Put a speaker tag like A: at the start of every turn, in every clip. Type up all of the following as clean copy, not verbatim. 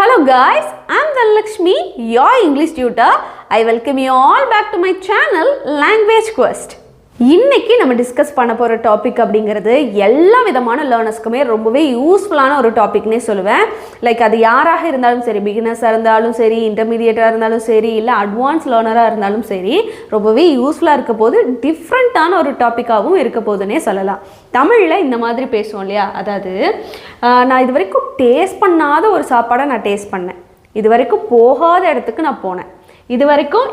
A: Hello guys, I am Dhanalakshmi, your English tutor. I welcome you all back to my channel Language Quest. இன்னைக்கு நம்ம discuss பண்ண போற topic அப்படிங்கிறது எல்லா விதமான லேர்னர்ஸ்க்குமே ரொம்பவே யூஸ்ஃபுல்லான ஒரு டாபிக்னே சொல்லுவேன். லைக் அது யாராக இருந்தாலும் சரி, பிகினர்ஸாக இருந்தாலும் சரி, இன்டர்மீடியேட்டாக இருந்தாலும் சரி, இல்லை அட்வான்ஸ் லேர்னராக இருந்தாலும் சரி, ரொம்பவே யூஸ்ஃபுல்லாக இருக்க போது டிஃப்ரெண்ட்டான ஒரு டாப்பிக்காகவும் இருக்க போதுன்னே சொல்லலாம். தமிழில் இந்த மாதிரி பேசுவோம் இல்லையா, அதாவது நான் இது வரைக்கும் டேஸ்ட் பண்ணாத ஒரு சாப்பாடை நான் டேஸ்ட் பண்ணேன், இது வரைக்கும் போகாத இடத்துக்கு நான் போனேன், இது வரைக்கும்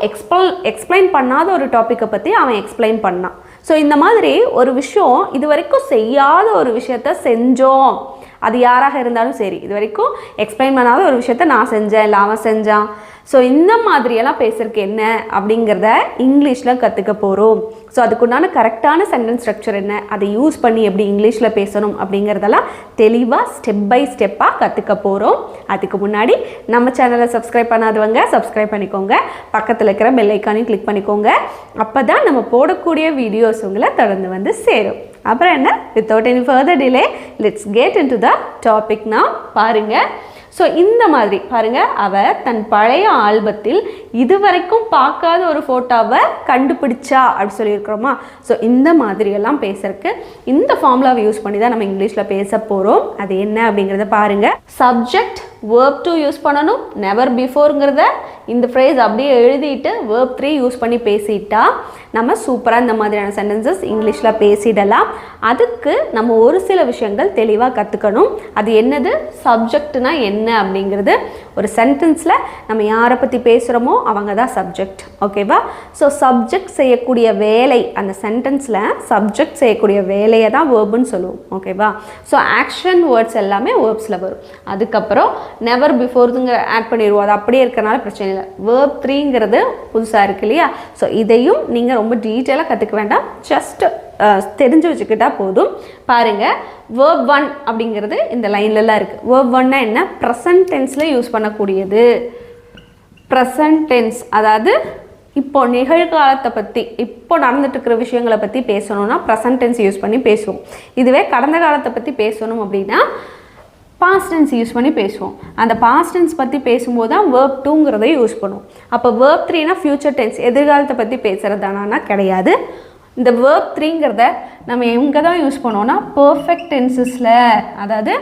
A: எக்ஸ்பிளைன் பண்ணாத ஒரு டாப்பிக்கை பற்றி அவன் எக்ஸ்பிளைன் பண்ணான். ஸோ இந்த மாதிரி ஒரு விஷயம் இது வரைக்கும் செய்யாத ஒரு விஷயத்த செஞ்சோம், அது யாராக இருந்தாலும் சரி, இது வரைக்கும் எக்ஸ்பிளைன் பண்ணாத ஒரு விஷயத்த நான் செஞ்சேன் இல்லை அவன் செஞ்சான். ஸோ இந்த மாதிரியெல்லாம் பேசுறதுக்கு என்ன அப்படிங்கிறத இங்கிலீஷில் கற்றுக்க போகிறோம். ஸோ அதுக்குண்டான கரெக்டான சென்டென்ஸ் ஸ்ட்ரக்சர் என்ன, அதை யூஸ் பண்ணி எப்படி இங்கிலீஷில் பேசணும் அப்படிங்கிறதெல்லாம் தெளிவாக ஸ்டெப் பை ஸ்டெப்பாக கற்றுக்க போகிறோம். அதுக்கு முன்னாடி நம்ம சேனலை சப்ஸ்கிரைப் பண்ணாதவங்க சப்ஸ்கிரைப் பண்ணிக்கோங்க, பக்கத்தில் இருக்கிற பெல் ஐக்கானையும் கிளிக் பண்ணிக்கோங்க. அப்போ தான் நம்ம போடக்கூடிய வீடியோஸ் உங்களை தொடர்ந்து வந்து சேரும். அப்புறம் என்ன, without any further delay let's get into the topic. நான் பாருங்கள். ஸோ இந்த மாதிரி பாருங்கள், அவள் தன் பழைய ஆல்பத்தில் இதுவரைக்கும் பார்க்காத ஒரு ஃபோட்டோவை கண்டுபிடிச்சா அப்படி சொல்லியிருக்கிறோமா. ஸோ இந்த மாதிரியெல்லாம் பேசுறதுக்கு இந்த ஃபார்முலாவை யூஸ் பண்ணி தான் நம்ம இங்கிலீஷில் பேச போகிறோம். அது என்ன அப்படிங்கிறத பாருங்கள். சப்ஜெக்ட் verb to யூஸ் பண்ணணும், never beforeங்கிறத இந்த ஃப்ரேஸ் அப்படியே எழுதிட்டு verb 3 யூஸ் பண்ணி பேசிட்டா நம்ம சூப்பராக இந்த மாதிரியான சென்டென்சஸ் இங்கிலீஷில் பேசிடலாம். அதுக்கு நம்ம ஒரு சில விஷயங்கள் தெளிவாக கற்றுக்கணும். அது என்னது, சப்ஜெக்ட்னா என்ன அப்படிங்கிறது. ஒரு சென்டென்ஸில் நம்ம யாரை பற்றி பேசுகிறோமோ அவங்க தான் சப்ஜெக்ட், ஓகேவா. ஸோ சப்ஜெக்ட் செய்யக்கூடிய வேலை, அந்த சென்டென்ஸில் சப்ஜெக்ட் செய்யக்கூடிய வேலையை தான் வேர்புன்னு சொல்லுவோம், ஓகேவா. ஸோ ஆக்ஷன் வேர்ட்ஸ் எல்லாமே வேர்ப்ஸில் வரும். அதுக்கப்புறம் நெவர் பிஃபோர்துங்கிற ஆட் பண்ணிடுவோம், அது அப்படியே இருக்கிறனால பிரச்சனை இல்லை. verb 3ங்கிறது புதுசாக இருக்கு இல்லையா. ஸோ இதையும் நீங்கள் ரொம்ப டீட்டெயிலாக கற்றுக்க வேண்டாம், ஜஸ்ட் தெரிஞ்சு வச்சுக்கிட்டா போதும். பாருங்கள், verb 1 அப்படிங்கிறது இந்த லைன்லலாம் இருக்குது. verb 1னா என்ன, ப்ரெசன்ட் டென்ஸில் யூஸ் பண்ணக்கூடியது. ப்ரெசன்ட் டென்ஸ் அதாவது இப்போ நிகழ்காலத்தை பற்றி, இப்போ நடந்துட்டு இருக்கிற விஷயங்களை பற்றி பேசணும்னா ப்ரெசன்ட் டென்ஸ் யூஸ் பண்ணி பேசுவோம். இதுவே கடந்த காலத்தை பற்றி பேசணும் அப்படின்னா பாஸ்ட் டென்ஸ் யூஸ் பண்ணி பேசுவோம். அந்த பாஸ்ட் டென்ஸ் பற்றி பேசும்போது தான் verb 2ங்கிறதை யூஸ் பண்ணுவோம். அப்போ verb 3னா ஃப்யூச்சர் டென்ஸ், எதிர்காலத்தை பற்றி பேசுகிறதானா கிடையாது. இந்த verb 3ங்கிறத நம்ம எங்கே தான் யூஸ் பண்ணுவோம்னா பர்ஃபெக்ட் டென்சஸில், அதாவது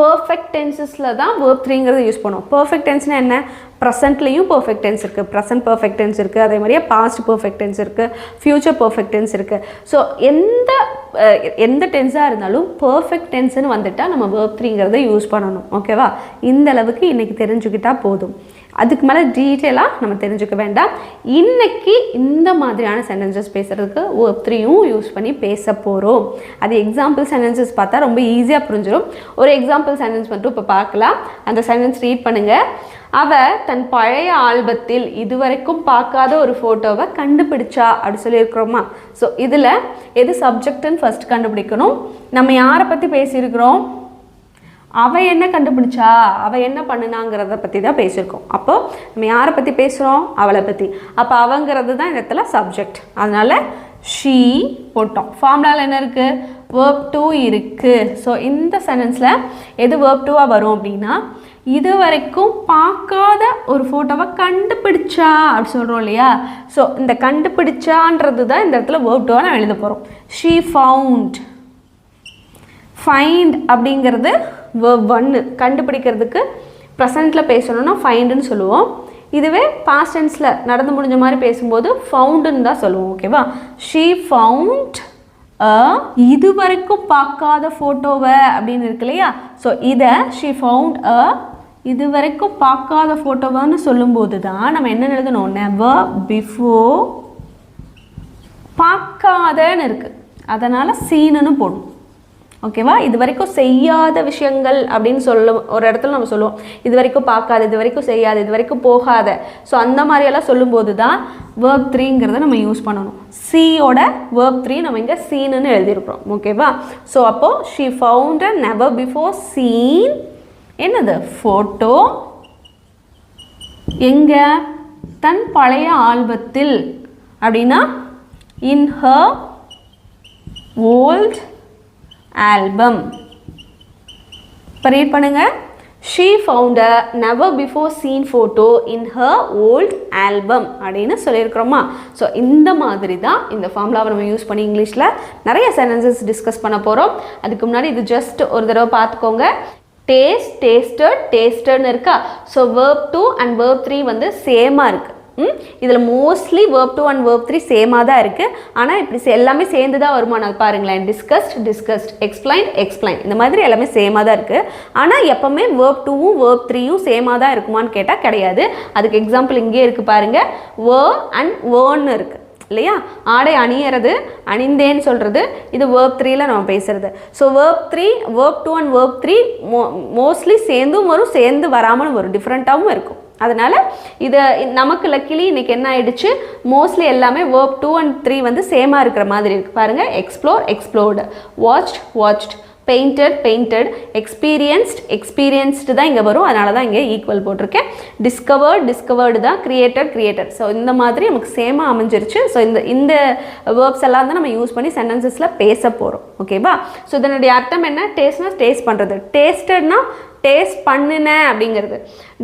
A: பர்ஃபெக்ட் டென்சஸில் தான் verb 3ங்கிறத யூஸ் பண்ணுவோம். பர்ஃபெக்ட் டென்ஸ்னால் என்ன, ப்ரெசென்ட்லேயும் பர்ஃபெக்ட் டென்ஸ் இருக்குது, ப்ரெசென்ட் பர்ஃபெக்ட் டென்ஸ் இருக்குது, அதே மாதிரியே பாஸ்ட் பர்ஃபெக்ட் டென்ஸ் இருக்குது, ஃப்யூச்சர் பர்ஃபெக்ட் டென்ஸ் இருக்குது. ஸோ எந்த டென்ஸாக இருந்தாலும் பர்ஃபெக்ட் டென்ஸ்னு வந்துட்டால் நம்ம verb 3ங்கிறத யூஸ் பண்ணணும், ஓகேவா. இந்த அளவுக்கு இன்றைக்கி தெரிஞ்சுக்கிட்டால் போதும், அதுக்கு மேலே டீட்டெயிலாக நம்ம தெரிஞ்சுக்க வேண்டாம். இன்றைக்கி இந்த மாதிரியான சென்டென்சஸ் பேசுகிறதுக்கு verb 3யும் யூஸ் பண்ணி பேச போகிறோம். அது எக்ஸாம்பிள் சென்டென்சஸ் பார்த்தா ரொம்ப ஈஸியாக புரிஞ்சிடும். ஒரு எக்ஸாம்பிள் சென்டென்ஸ் மட்டும் இப்போ பார்க்கலாம். அந்த சென்டென்ஸ் ரீட் பண்ணுங்கள். அவள் தன் பழைய ஆல்பத்தில் இதுவரைக்கும் பார்க்காத ஒரு ஃபோட்டோவை கண்டுபிடிச்சா அப்படி சொல்லியிருக்கிறோமா. ஸோ இதில் எது சப்ஜெக்ட்னு ஃபஸ்ட் கண்டுபிடிக்கணும். நம்ம யாரை பற்றி பேசியிருக்கிறோம், அவள் என்ன கண்டுபிடிச்சா, அவள் என்ன பண்ணுனாங்கிறத பற்றி தான் பேசியிருக்கோம். அப்போது நம்ம யாரை பற்றி பேசுகிறோம், அவளை பற்றி. அப்போ அவங்கிறது தான் இந்த இடத்துல சப்ஜெக்ட், அதனால் ஷீ போட்டோம். ஃபார்முலாவில் என்ன இருக்குது, verb 2 இருக்குது. ஸோ இந்த சென்டென்ஸில் எது verb 2ஆக வரும் அப்படின்னா, இது வரைக்கும் பார்க்காத ஒரு ஃபோட்டோவை கண்டுபிடிச்சா அப்படி சொல்கிறோம் இல்லையா. ஸோ இந்த கண்டுபிடிச்சான்றது தான் இந்த இடத்துல verb 2 நான் எழுத போகிறோம். ஷீ ஃபவுண்ட், ஃபைண்ட் அப்படிங்கிறது verb 1. கண்டுபிடிக்கிறதுக்கு ப்ரெசண்ட்டில் பேசணும்னா ஃபைண்டுன்னு சொல்லுவோம். இதுவே பாஸ்ட் டென்ஸில் நடந்து முடிஞ்ச மாதிரி பேசும்போது ஃபவுண்டுன்னு தான் சொல்லுவோம், ஓகேவா. ஷீ ஃபவுண்ட் இது வரைக்கும் பார்க்காத ஃபோட்டோவை அப்படின்னு இருக்கு இல்லையா. ஸோ இதை ஷீ ஃபவுண்ட் இது வரைக்கும் பார்க்காத ஃபோட்டோவான்னு சொல்லும்போது தான் நம்ம என்ன எழுதணும், நெவர் பிஃபோர், பார்க்காதன்னு இருக்குது, அதனால் சீனுன்னு போடணும், ஓகேவா. இது வரைக்கும் செய்யாத விஷயங்கள் அப்படின்னு ஒரு இடத்துல நம்ம சொல்லுவோம், இது வரைக்கும் பார்க்காத, இது வரைக்கும் செய்யாத, இது வரைக்கும் போகாத. ஸோ அந்த மாதிரியெல்லாம் சொல்லும்போது தான் verb 3ங்கிறத நம்ம யூஸ் பண்ணணும். சியோட verb 3 நம்ம இங்கே சீனுன்னு எழுதியிருக்கிறோம், ஓகேவா. ஸோ அப்போது she found never before seen என்னது, ஃபோட்டோ, எங்கே, தன் பழைய ஆல்பத்தில் அப்படின்னா இன் ஹர் ஓல்ட் ஆல்பம். இப்போ ரீட் பண்ணுங்க. she found a never before seen photo in her old album அப்படின்னு சொல்லியிருக்கிறோமா. ஸோ இந்த மாதிரி தான் இந்த ஃபார்முலாவை நம்ம யூஸ் பண்ணி இங்கிலீஷில் நிறைய சென்டென்சஸ் டிஸ்கஸ் பண்ண போகிறோம். அதுக்கு முன்னாடி இது ஜஸ்ட் ஒரு தடவை பார்த்துக்கோங்க. டேஸ்ட், டேஸ்டட், டேஸ்டட்னு இருக்கா. ஸோ verb 2 and verb 3 வந்து சேமாக இருக்குது. இதில் மோஸ்ட்லி verb 2 and verb 3 சேமாக தான் இருக்குது. ஆனால் இப்படி எல்லாமே சேர்ந்து தான் வருமா நான் பாருங்களேன். டிஸ்கஸ்ட், டிஸ்கஸ்ட், எக்ஸ்பிளைன், எக்ஸ்பிளைன், இந்த மாதிரி எல்லாமே சேமாக தான் இருக்குது. ஆனால் எப்போவுமே verb 2வும் verb 3யும் சேமாக தான் இருக்குமான்னு கேட்டால் கிடையாது. அதுக்கு எக்ஸாம்பிள் இங்கே இருக்குது பாருங்கள். were and wereன்னு இருக்குது இல்லையா. ஆடை அணியறது, அணிந்தேன்னு சொல்கிறது, இது verb 3ல் நம்ம பேசுகிறது. So verb 3, verb 2 and verb 3 mostly சேர்ந்தும் வரும், சேர்ந்து வராமலும் வரும், டிஃப்ரெண்ட்டாகவும் இருக்கும். அதனால் இதை நமக்கு லக்கிலி இன்றைக்கி என்ன ஆகிடுச்சு, மோஸ்ட்லி எல்லாமே verb 2 and 3 வந்து சேமாக இருக்கிற மாதிரி இருக்குது பாருங்கள். Explore, explored, watched, watched, painted, painted, experienced, experienced தான் இங்கே வரும். அதனால தான் இங்கே ஈக்குவல் போட்டிருக்கேன். டிஸ்கவர்ட், டிஸ்கவர்டு தான். Created, created. ஸோ இந்த மாதிரி நமக்கு சேமாக அமைஞ்சிருச்சு. ஸோ இந்த வேர்ப்ஸ் எல்லாம் தான் நம்ம யூஸ் பண்ணி சென்டென்சஸில் பேச போகிறோம். ஓகேவா. ஸோ இதனுடைய அர்த்தம் என்ன? டேஸ்ட்னா டேஸ்ட் பண்ணுறது, டேஸ்டட்னா டேஸ்ட் பண்ணினேன் அப்படிங்கிறது,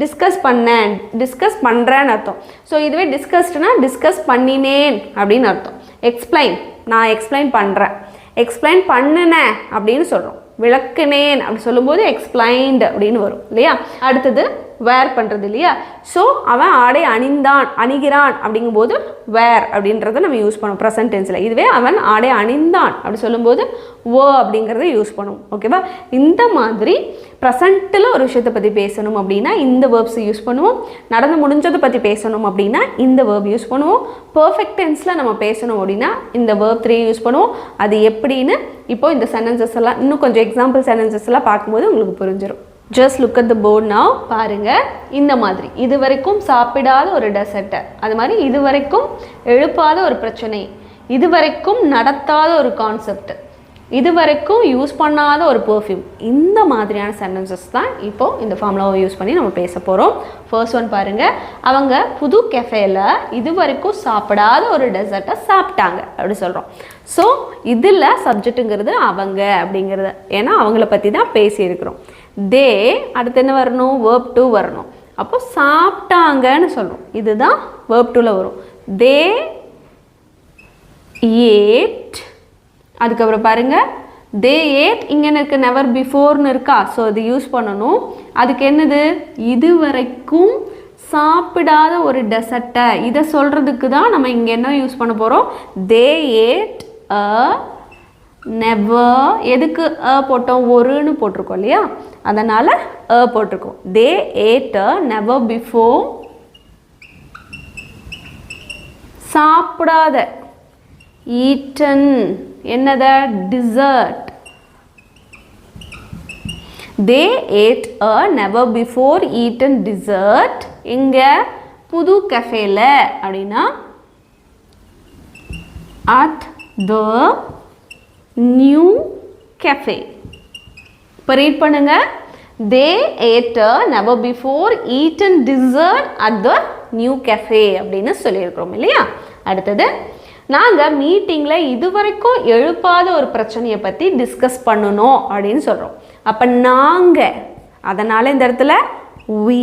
A: டிஸ்கஸ் பண்ணேன், டிஸ்கஸ் பண்ணுறேன்னு அர்த்தம். ஸோ இதுவே டிஸ்கஸ்ட்னா டிஸ்கஸ் பண்ணினேன் அப்படின்னு அர்த்தம். எக்ஸ்பிளைன், நான் எக்ஸ்பிளைன் பண்ணுறேன், எக்ஸ்பிளைன் பண்ணினேன் அப்படின்னு சொல்கிறோம். விளக்குனேன் அப்படி சொல்லும்போது எக்ஸ்பிளைன்டு அப்படின்னு வரும் இல்லையா. அடுத்தது வேர் பண்ணுறது இல்லையா. ஸோ அவன் ஆடை அணிந்தான், அணிகிறான் அப்படிங்கும்போது வேர் அப்படின்றத நம்ம யூஸ் பண்ணுவோம் ப்ரெசன்ட் டென்ஸில். இதுவே அவன் ஆடை அணிந்தான் அப்படி சொல்லும்போது வோ அப்படிங்கிறத யூஸ் பண்ணுவோம். ஓகேவா. இந்த மாதிரி ப்ரெசண்ட்டில் ஒரு விஷயத்தை பற்றி பேசணும் அப்படின்னா இந்த வேர்ப்ஸை யூஸ் பண்ணுவோம். நடந்து முடிஞ்சதை பற்றி பேசணும் அப்படின்னா இந்த வேர்ப் யூஸ் பண்ணுவோம். பர்ஃபெக்ட் டென்ஸில் நம்ம பேசணும் அப்படின்னா இந்த வேர்ப் 3 யூஸ் பண்ணுவோம். அது எப்படின்னு இப்போ இந்த சென்டென்சஸ் எல்லாம் இன்னும் கொஞ்சம் எக்ஸாம்பிள் சென்டென்சஸ் எல்லாம் பார்க்கும்போது உங்களுக்கு புரிஞ்சிடும். Just look at the board now. பாருங்கள், இந்த மாதிரி இது வரைக்கும் சாப்பிடாத ஒரு டெசர்ட்டை, அது மாதிரி இது வரைக்கும் எழுப்பாத ஒரு பிரச்சனை, இது வரைக்கும் நடத்தாத ஒரு கான்செப்ட், இது வரைக்கும் யூஸ் பண்ணாத ஒரு பெர்ஃப்யூம், இந்த மாதிரியான சென்டென்சஸ் தான் இப்போது இந்த ஃபார்முலாவை யூஸ் பண்ணி நம்ம பேச போகிறோம். ஃபர்ஸ்ட் ஒன் பாருங்கள். அவங்க புது கெஃபேல இது வரைக்கும் சாப்பிடாத ஒரு டெசர்ட்டை சாப்பிட்டாங்க அப்படி சொல்கிறோம். ஸோ இதில் சப்ஜெக்ட்டுங்கிறது அவங்க அப்படிங்கிறது, ஏன்னா அவங்கள பற்றி தான் பேசியிருக்கிறோம். தே அடுத்து என்ன வரணும்? verb 2 வரணும். அப்போ சாப்பிட்டாங்கன்னு சொல்கிறோம். இதுதான் verb 2ல் வரும். தே ate. அதுக்கப்புறம் பாருங்கள், தே ate இங்கே இருக்க நெவர் பிஃபோர்னு இருக்கா. ஸோ இது யூஸ் பண்ணணும். அதுக்கு என்னது? இது வரைக்கும் சாப்பிடாத ஒரு டெசர்ட்டை, இதை சொல்கிறதுக்கு தான் நம்ம இங்கே என்ன யூஸ் பண்ண போகிறோம்? They ate a never. எதுக்கு போட்டோம்? ஒருன்னு போட்டிருக்கோம் இல்லையா, அதனால் போட்டிருக்கோம். They ate a never before. சாப்பிடாத, ஈட்டன், என்னத? Dessert. They ate a never before eaten dessert. இங்கே புது கஃபேல அப்படின்னா at the new cafe. இப்போ ரீட் பண்ணுங்க. தே ate a never before eaten dessert at the new cafe அப்படின்னு சொல்லியிருக்கிறோம் இல்லையா. அடுத்தது, நாங்கள் மீட்டிங்கில் இது வரைக்கும் எழுப்பாத ஒரு பிரச்சனையை பற்றி டிஸ்கஸ் பண்ணணும் அப்படின்னு சொல்கிறோம். அப்போ நாங்கள், அதனால் இந்த இடத்துல we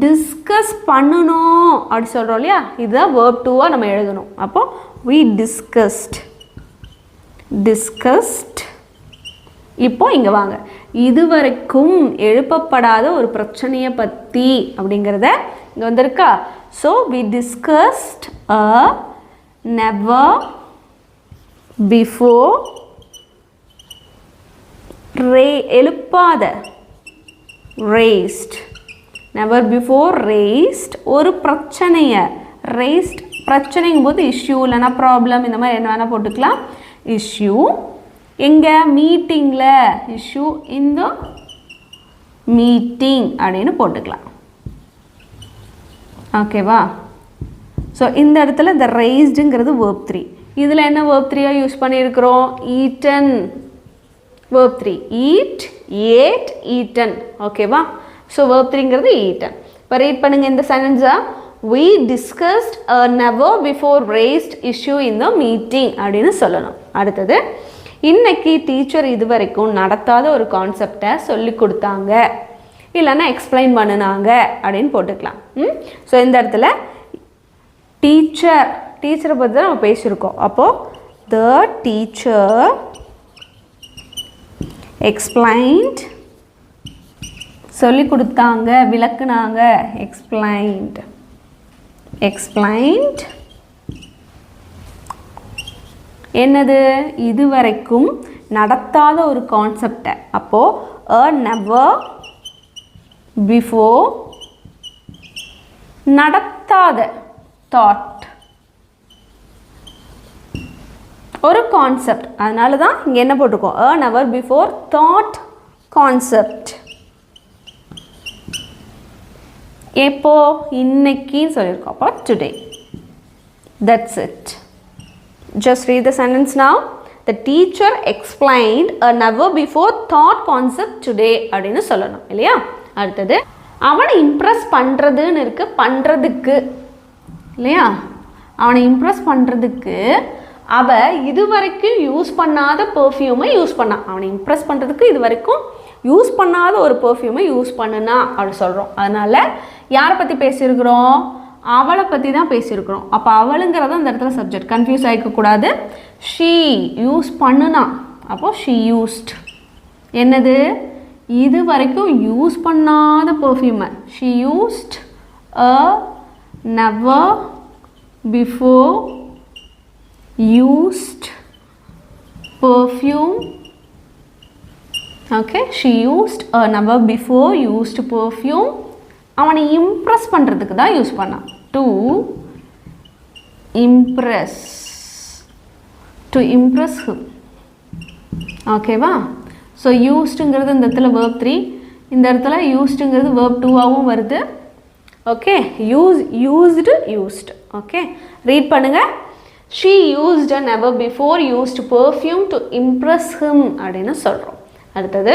A: டிஸ்கஸ் பண்ணணும் அப்படி சொல்கிறோம் இல்லையா. இதுதான் verb 2-ஆக நம்ம எழுதணும். அப்போ we discussed. இப்போ இங்கே வாங்க, இதுவரைக்கும் எழுப்பப்படாத ஒரு பிரச்சனையை பற்றி அப்படிங்கிறத இங்கே வந்திருக்கா. So we discussed a never before எழுப்பாத raised, never before raised ஒரு பிரச்சனையை, raised பிரச்சனைங்கும் போது இஷ்யூ இல்லைனா ப்ராப்ளம், இந்த மாதிரி என்ன வேணால் போட்டுக்கலாம். இஷ்யூ எங்கே? மீட்டிங்கில். இஷ்யூ இந்த மீட்டிங் அப்படின்னு போட்டுக்கலாம். ஓகேவா. ஸோ இந்த இடத்துல இந்த raised-ங்கிறது verb 3. இதில் என்ன verb 3-ஆக யூஸ் பண்ணியிருக்கிறோம்? eaten verb 3. eat, ate, eaten. ஓகேவா. So verb 3ங்கிறது eaten. இப்போ ரீட் பண்ணுங்கள் இந்த சென்டென்ஸை. we discussed a never before raised issue in the meeting அப்படின்னு சொல்லணும். அடுத்தது, இன்னைக்கு டீச்சர் இது வரைக்கும் நடத்தாத ஒரு கான்செப்டை சொல்லி கொடுத்தாங்க. இல்லைன்னா எக்ஸ்பிளைன் பண்ணினாங்க அப்படின்னு போட்டுக்கலாம். ஸோ இந்த இடத்துல டீச்சரை பற்றி தான் நம்ம பேசியிருக்கோம். அப்போது த டீச்சர் எக்ஸ்பிளைன்ட், சொல்லி கொடுத்தாங்க, விளக்குனாங்க, எக்ஸ்பிளைன்ட். என்னது? இதுவரைக்கும் நடத்தாத ஒரு கான்செப்டை. அப்போது never before நடத்தாத thought, ஒரு கான்செப்ட். அதனால தான் இங்கே என்ன போட்டிருக்கோம்? never before thought concept. எப்போ? இன்னைக்குன்னு சொல்லியிருக்கோம். அப்போ today. That's it. Just read the sentence now. The teacher explained a never before thought concept today அப்படின்னு சொல்லணும் இல்லையா? அடுத்தது அவனை இம்ப்ரெஸ் பண்ணுறதுன்னு இருக்கு, பண்ணுறதுக்கு இல்லையா? அவனை இம்ப்ரெஸ் பண்ணுறதுக்கு அவ இதுவரைக்கும் யூஸ் பண்ணாத பெர்ஃப்யூமை யூஸ் பண்ணான். அவனை இம்ப்ரெஸ் பண்ணுறதுக்கு இது வரைக்கும் யூஸ் பண்ணாத ஒரு பெர்ஃப்யூமை யூஸ் பண்ணுனா அப்படி சொல்கிறோம். அதனால் யாரை பற்றி பேசியிருக்கிறோம்? அவளை பற்றி தான் பேசியிருக்கிறோம். அப்போ அவளுங்கிறத அந்த இடத்துல சப்ஜெக்ட், கன்ஃபியூஸ் ஆகிக்கக்கூடாது. ஷீ யூஸ் பண்ணுனா, அப்போது ஷீ யூஸ்ட். என்னது? இது வரைக்கும் யூஸ் பண்ணாத பெர்ஃப்யூமை. She used a never before used perfume. Okay, she used a never before used perfume. அவனை இம்ப்ரெஸ் பண்ணுறதுக்கு தான் யூஸ் பண்ணான். To Impress him. ஓகேவா? ஸோ யூஸ்டுங்கிறது இந்த இடத்துல verb 3, இந்த இடத்துல யூஸ்டுங்கிறது verb 2ஆகவும் வருது. Okay, used. ஓகே, ரீட் பண்ணுங்கள். She used a never before used perfume to impress him அப்படின்னு சொல்கிறோம். அடுத்தது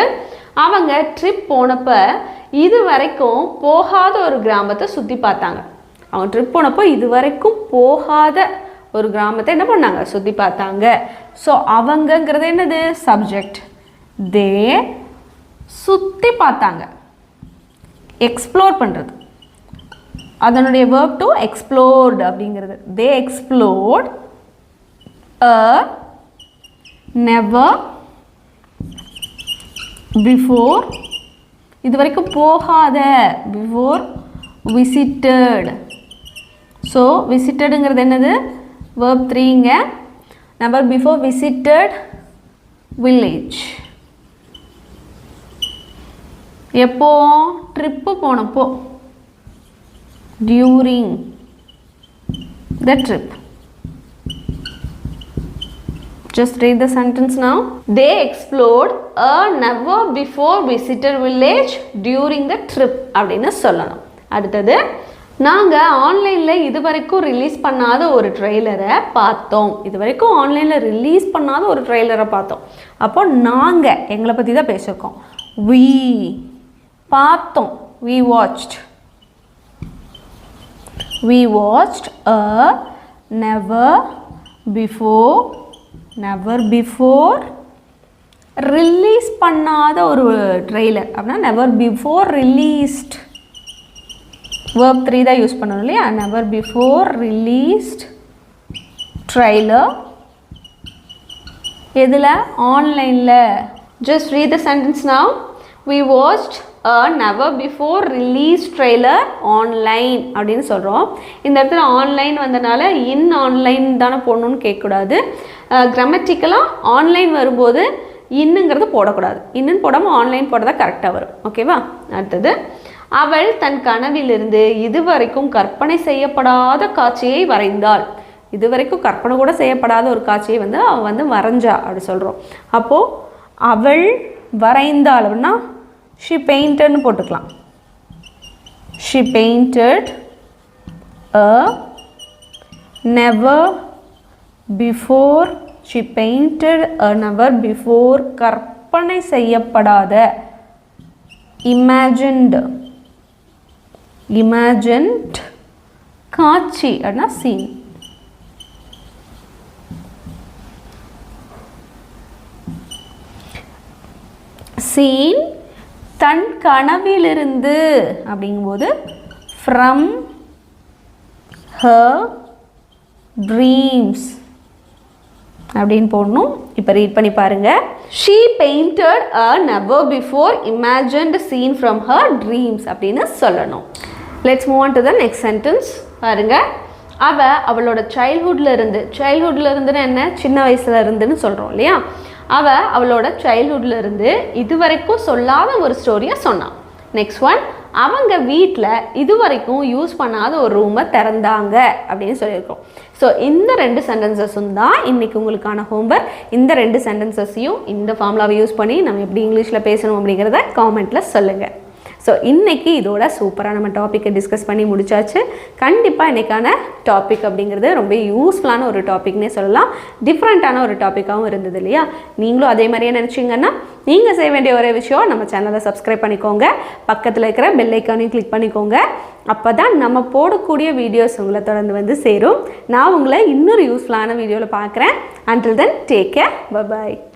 A: அவங்க ட்ரிப் போனப்போ இது வரைக்கும் போகாத ஒரு கிராமத்தை சுற்றி பார்த்தாங்க. அவங்க ட்ரிப் போனப்போ இது வரைக்கும் போகாத ஒரு கிராமத்தை என்ன பண்ணாங்க? சுற்றி பார்த்தாங்க. ஸோ அவங்கங்கிறது என்னது? சப்ஜெக்ட். தே சுற்றி பார்த்தாங்க, எக்ஸ்ப்ளோர் பண்ணுறது. அதனுடைய verb to explored அப்படிங்கிறது. They explored a never before, இது வரைக்கும் போகாத, before visited. ஸோ visitedங்கிறது என்னது? verb 3ங்க. never before visited village. எப்போ? ட்ரிப்பு போனப்போ, during the trip. Just read the sentence now. They explored a never before visited village during the trip அப்படின்னு சொல்லணும். அடுத்தது நாங்கள் ஆன்லைனில் இது வரைக்கும் ரிலீஸ் பண்ணாத ஒரு ட்ரெய்லரை பார்த்தோம். இது வரைக்கும் ஆன்லைனில் ரிலீஸ் பண்ணாத ஒரு ட்ரெய்லரை பார்த்தோம். அப்போ நாங்கள் எங்களை பற்றி தான் பேசியிருக்கோம். we பார்த்தோம், we watched a never before release பண்ணாத ஒரு ட்ரெய்லர். அப்படின்னா never before released, verb 3 தான் யூஸ் பண்ணணும் இல்லையா? never before released trailer. எதில்? ஆன்லைனில். just read the sentence now. we watched a never before released trailer online அப்படின்னு சொல்கிறோம். இந்த இடத்துல ஆன்லைன் வந்தனால இன் ஆன்லைன் தானே போடணும்னு கேட்கக்கூடாது. கிராமட்டிக்கலாக ஆன்லைன் வரும்போது இன்னுங்கிறது போடக்கூடாது. இன்னுன்னு போடாமல் ஆன்லைன் போட்டதான் கரெக்டாக வரும். ஓகேவா? அடுத்தது அவள் தன் கனவிலிருந்து இதுவரைக்கும் கற்பனை செய்யப்படாத காட்சியை வரைந்தாள். இதுவரைக்கும் கற்பனை கூட செய்யப்படாத ஒரு காட்சியை அவள் வரைஞ்சா அப்படி சொல்கிறோம். அப்போது அவள் வரைந்தாள் அப்படின்னா she painted போட்டுக்கலாம். she painted a never before, she painted a never before கற்பனை செய்யப்படாத, imagined காட்சி அப்படின்னா scene. scene தன் கனவிலிருந்து அப்படிங்கும்போது from her dreams அப்படின்னு போடணும். இப்போ ரீட் பண்ணி பாருங்க. She painted a never before imagined scene from her dreams அப்படின்னு சொல்லணும். Let's move on to the next sentence. பாருங்க, அவளோட சைல்ட்ஹுட்ல இருந்துன்னா என்ன, சின்ன வயசுல இருந்துன்னு சொல்றோம் இல்லையா. அவளோட சைல்ட்ஹுட்ல இருந்து இதுவரைக்கும் சொல்லாத ஒரு ஸ்டோரியை சொன்னான். நெக்ஸ்ட் ஒன், அவங்க வீட்டில் இதுவரைக்கும் யூஸ் பண்ணாத ஒரு ரூமை திறந்தாங்க அப்படின்னு சொல்லியிருக்கோம். ஸோ இந்த 2 சென்டென்சஸும் தான் இன்றைக்கி உங்களுக்கான ஹோம்ஒர்க். இந்த 2 சென்டென்சஸையும் இந்த ஃபார்முலாவை யூஸ் பண்ணி நம்ம எப்படி இங்கிலீஷில் பேசணும் அப்படிங்கிறத காமெண்ட்டில் சொல்லுங்கள். ஸோ இன்றைக்கி இதோட சூப்பராக நம்ம டாப்பிக்கை டிஸ்கஸ் பண்ணி முடிச்சாச்சு. கண்டிப்பாக இன்றைக்கான டாபிக் அப்படிங்கிறது ரொம்ப யூஸ்ஃபுல்லான ஒரு டாபிக்னே சொல்லலாம். டிஃப்ரெண்ட்டான ஒரு டாப்பிக்காகவும் இருந்தது இல்லையா. நீங்களும் அதே மாதிரியே நினச்சிங்கன்னா நீங்கள் செய்ய வேண்டிய ஒரே விஷயம், நம்ம சேனலை சப்ஸ்கிரைப் பண்ணிக்கோங்க, பக்கத்தில் இருக்கிற பெல் ஐக்கானையும் கிளிக் பண்ணிக்கோங்க. அப்போ தான் நம்ம போடக்கூடிய வீடியோஸ் உங்களை தொடர்ந்து வந்து சேரும். நான் உங்களை இன்னொரு யூஸ்ஃபுல்லான வீடியோவில் பார்க்குறேன். Until then, take care. Bye-bye.